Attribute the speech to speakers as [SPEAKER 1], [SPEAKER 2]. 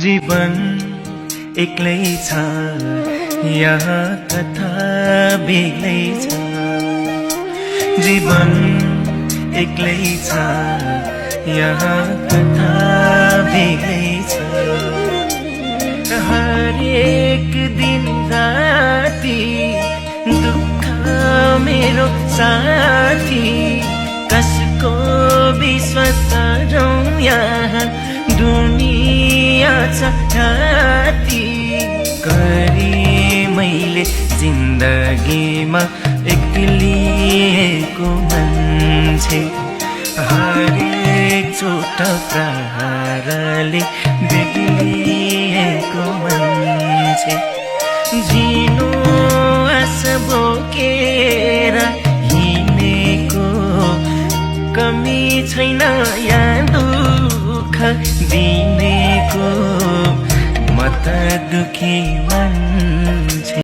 [SPEAKER 1] जीवन एक्लै छ, यहाँ कथा बेग्लै छ। जीवन एक्लै छ, यहाँ कथा बेग्लै छ। हरेक दिन राति दुःख मेरो साथी, कसको विश्वास गरौँ यहाँ दुनिया छ राति। गरी मैले जिन्दगीमा एक्लिएको मान्छे, हरेक चोट प्रहारले बेग्लिएको मान्छे। जिनु आस बोकेर हिँडेको, कमी छैन यहाँ दुःख दिनेको। म त दुखी मन